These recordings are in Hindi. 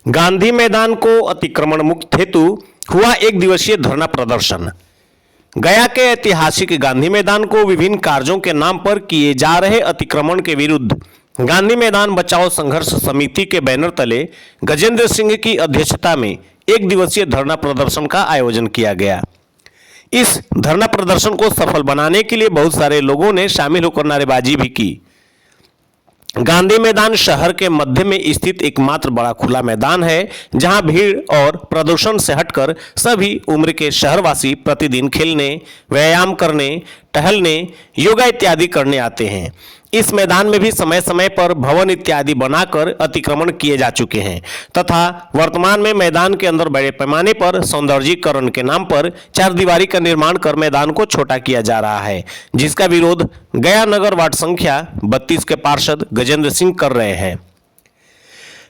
गांधी मैदान को अतिक्रमण मुक्त हेतु हुआ एक दिवसीय धरना प्रदर्शन। गया के ऐतिहासिक गांधी मैदान को विभिन्न कार्यों के नाम पर किए जा रहे अतिक्रमण के विरुद्ध गांधी मैदान बचाओ संघर्ष समिति के बैनर तले गजेंद्र सिंह की अध्यक्षता में एक दिवसीय धरना प्रदर्शन का आयोजन किया गया। इस धरना प्रदर्शन को सफल बनाने के लिए बहुत सारे लोगों ने शामिल होकर नारेबाजी भी की। गांधी मैदान शहर के मध्य में स्थित एकमात्र बड़ा खुला मैदान है, जहां भीड़ और प्रदूषण से हटकर सभी उम्र के शहरवासी प्रतिदिन खेलने, व्यायाम करने, टहलने, योगा इत्यादि करने आते हैं। इस मैदान में भी समय समय पर भवन इत्यादि बनाकर अतिक्रमण किए जा चुके हैं तथा वर्तमान में मैदान के अंदर बड़े पैमाने पर सौंदर्यीकरण के नाम पर चारदीवारी का निर्माण कर मैदान को छोटा किया जा रहा है, जिसका विरोध गया नगर वार्ड संख्या 32 के पार्षद गजेंद्र सिंह कर रहे हैं।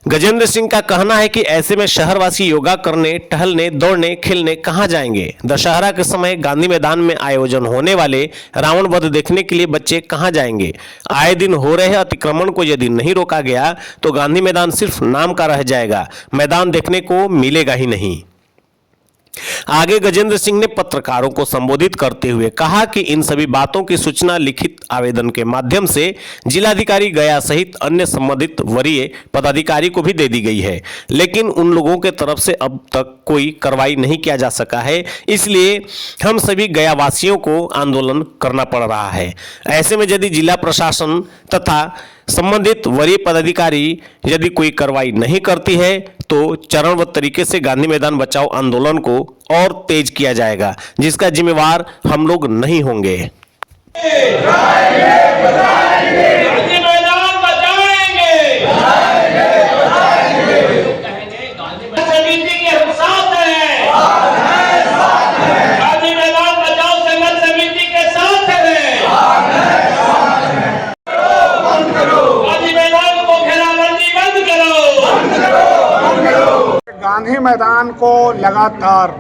गजेंद्र सिंह का कहना है कि ऐसे में शहरवासी योगा करने, टहलने, दौड़ने, खेलने कहां जाएंगे। दशहरा के समय गांधी मैदान में आयोजन होने वाले रावण वध देखने के लिए बच्चे कहां जाएंगे। आए दिन हो रहे अतिक्रमण को यदि नहीं रोका गया तो गांधी मैदान सिर्फ नाम का रह जाएगा, मैदान देखने को मिलेगा ही नहीं। आगे गजेंद्र सिंह ने पत्रकारों को संबोधित करते हुए कहा कि इन सभी बातों की सूचना लिखित आवेदन के माध्यम से जिलाधिकारी गया सहित अन्य संबंधित वरीय पदाधिकारी को भी दे दी गई है, लेकिन उन लोगों के तरफ से अब तक कोई कार्रवाई नहीं किया जा सका है। इसलिए हम सभी गया वासियों को आंदोलन करना पड़ रहा है। ऐसे में यदि जिला प्रशासन तथा संबंधित वरीय पदाधिकारी यदि कोई कार्रवाई नहीं करती है तो चरणबद्ध तरीके से गांधी मैदान बचाओ आंदोलन को और तेज किया जाएगा, जिसका जिम्मेवार हम लोग नहीं होंगे। गांधी मैदान को लगातार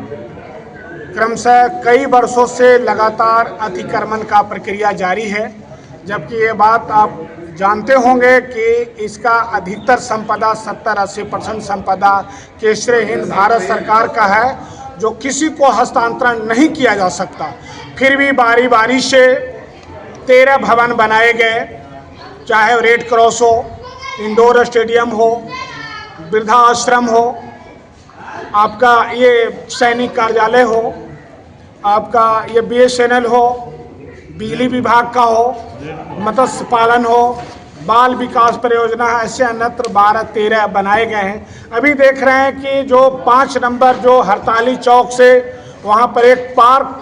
क्रमशः कई वर्षों से लगातार अतिक्रमण का प्रक्रिया जारी है, जबकि ये बात आप जानते होंगे कि इसका अधिकतर संपदा 70-80% संपदा केशरी भारत सरकार का है, जो किसी को हस्तांतरण नहीं किया जा सकता। फिर भी बारी बारी से 13 भवन बनाए गए, चाहे रेड क्रॉस हो, इंडोर स्टेडियम हो, वृद्धा आश्रम हो, आपका ये सैनिक कार्यालय हो, आपका ये BSNL हो, बिजली विभाग का हो, मत्स्य पालन हो, बाल विकास परियोजना, ऐसे अन्यत्र 12-13 बनाए गए हैं। अभी देख रहे हैं कि जो 5 नंबर जो हड़ताली चौक से वहाँ पर एक पार्क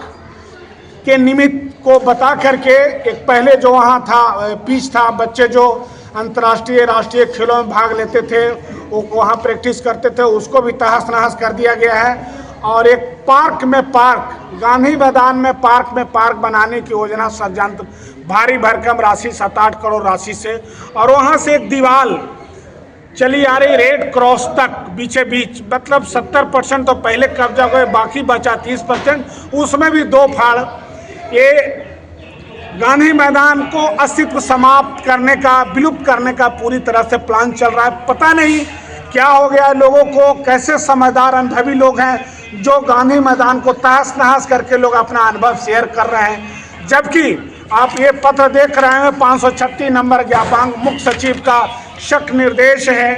के निमित्त को बता करके एक पहले जो वहाँ था पिच था, बच्चे जो अंतर्राष्ट्रीय राष्ट्रीय खेलों में भाग लेते थे वो वहाँ प्रैक्टिस करते थे, उसको भी तहस नहस कर दिया गया है। और एक पार्क में पार्क, गांधी मैदान में पार्क बनाने की योजना षड्यंत्र भारी भरकम राशि 7-8 करोड़ राशि से, और वहाँ से एक दीवार चली आ रही रेड क्रॉस तक बीचे बीच, मतलब 70% तो पहले कब्जा हुए, बाकी बचा 30%, उसमें भी 2 फाड़। ये गांधी मैदान को अस्तित्व समाप्त करने का, विलुप्त करने का पूरी तरह से प्लान चल रहा है। पता नहीं क्या हो गया लोगों को, कैसे समझदार अनुभवी लोग हैं जो गांधी मैदान को तहस नहस करके लोग अपना अनुभव शेयर कर रहे हैं। जबकि आप ये पत्र देख रहे हैं 536 नंबर ज्ञापन मुख्य सचिव का शक निर्देश है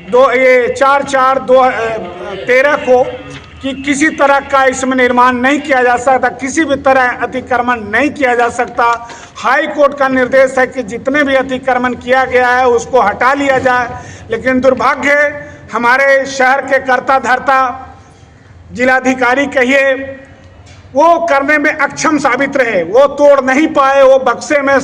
4/4/2013 को कि किसी तरह का इसमें निर्माण नहीं किया जा सकता, किसी भी तरह अतिक्रमण नहीं किया जा सकता। हाई कोर्ट का निर्देश है कि जितने भी अतिक्रमण किया गया है उसको हटा लिया जाए, लेकिन दुर्भाग्य हमारे शहर के कर्ता धर्ता जिलाधिकारी कहिए वो करने में अक्षम साबित रहे, वो तोड़ नहीं पाए, वो बक्से में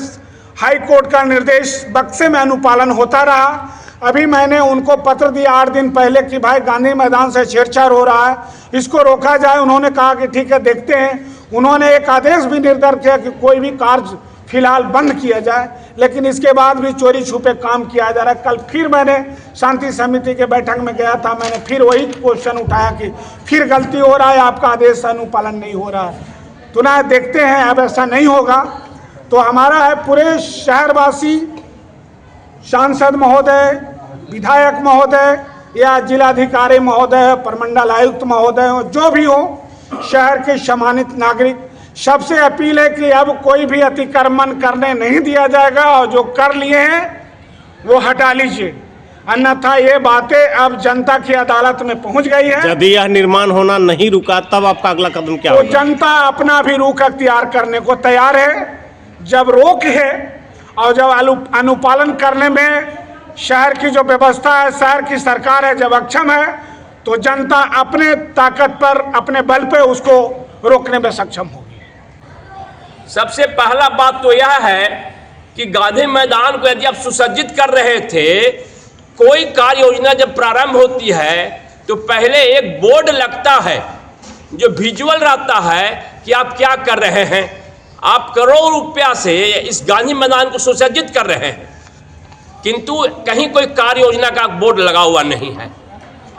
हाई कोर्ट का निर्देश बक्से में अनुपालन होता रहा। अभी मैंने उनको पत्र दिया 8 दिन पहले कि भाई गांधी मैदान से छेड़छाड़ हो रहा है, इसको रोका जाए। उन्होंने कहा कि ठीक है देखते हैं। उन्होंने एक आदेश भी निर्धारित किया कि कोई भी कार्य फिलहाल बंद किया जाए, लेकिन इसके बाद भी चोरी छुपे काम किया जा रहा है। कल फिर मैंने शांति समिति के बैठक में गया था, मैंने फिर वही क्वेश्चन उठाया कि फिर गलती हो रहा है, आपका आदेश अनुपालन नहीं हो रहा है। तो ना देखते हैं, अब ऐसा नहीं होगा तो हमारा है पूरे शहरवासी, सांसद महोदय, विधायक महोदय, या जिलाधिकारी महोदय, प्रमंडल आयुक्त महोदय हो, जो भी हो, शहर के सम्मानित नागरिक, सबसे अपील है कि अब कोई भी अतिक्रमण करने नहीं दिया जाएगा और जो कर लिए हैं वो हटा लीजिए, अन्यथा ये बातें अब जनता की अदालत में पहुंच गई है। यदि यह निर्माण होना नहीं रुका तब आपका अगला कदम क्या तो होगा? जनता अपना भी रुख अख्तियार करने को तैयार है। जब रोक है और जब अनुपालन करने में शहर की जो व्यवस्था है, शहर की सरकार है, जब अक्षम है, तो जनता अपने ताकत पर, अपने बल पे उसको रोकने में सक्षम होगी। सबसे पहला बात तो यह है कि गांधी मैदान को यदि आप सुसज्जित कर रहे थे, कोई कार्य योजना जब प्रारंभ होती है तो पहले एक बोर्ड लगता है जो विजुअल रहता है कि आप क्या कर रहे हैं। आप करोड़ों रुपया से इस गांधी मैदान को सुसज्जित कर रहे हैं, किंतु कहीं कोई कार्य योजना का बोर्ड लगा हुआ नहीं है।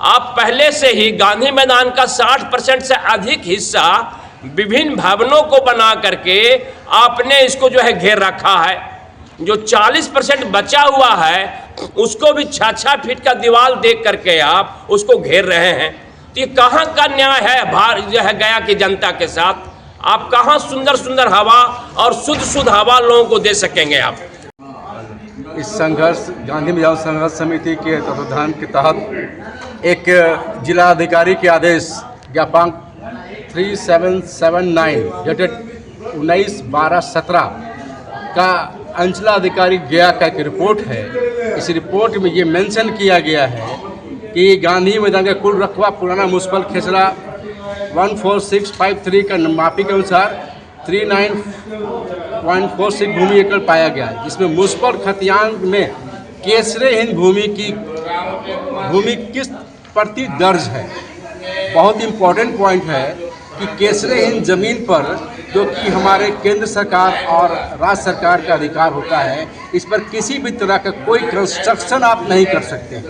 आप पहले से ही गांधी मैदान का 60% से अधिक हिस्सा विभिन्न भवनों को बना करके आपने इसको जो है घेर रखा है। जो 40% बचा हुआ है उसको भी 6-6 फीट का दीवार देख करके आप उसको घेर रहे हैं। तो ये कहाँ का न्याय है जो है गया की जनता के साथ? आप कहाँ सुंदर सुंदर हवा और शुद्ध हवा लोगों को दे सकेंगे आप? इस संघर्ष गांधी मैदान संघर्ष समिति के तत्वाधान के तहत एक जिला अधिकारी के आदेश ज्ञापांक 3779 डेटेड 19/12/17 का अंचलाधिकारी गया का एक रिपोर्ट है। इस रिपोर्ट में ये मेंशन किया गया है कि गांधी मैदान का कुल रकबा पुराना म्युनिसिपल खेसरा 14653 का मापी के अनुसार 39.46 भूमि एकड़ पाया गया है, जिसमें म्युनिसिपल खतियान में केसरेहीन भूमि किस्त प्रति दर्ज है। बहुत इंपॉर्टेंट पॉइंट है कि केसरेहीन जमीन पर, जो कि हमारे केंद्र सरकार और राज्य सरकार का अधिकार होता है, इस पर किसी भी तरह का कोई कंस्ट्रक्शन आप नहीं कर सकते हैं।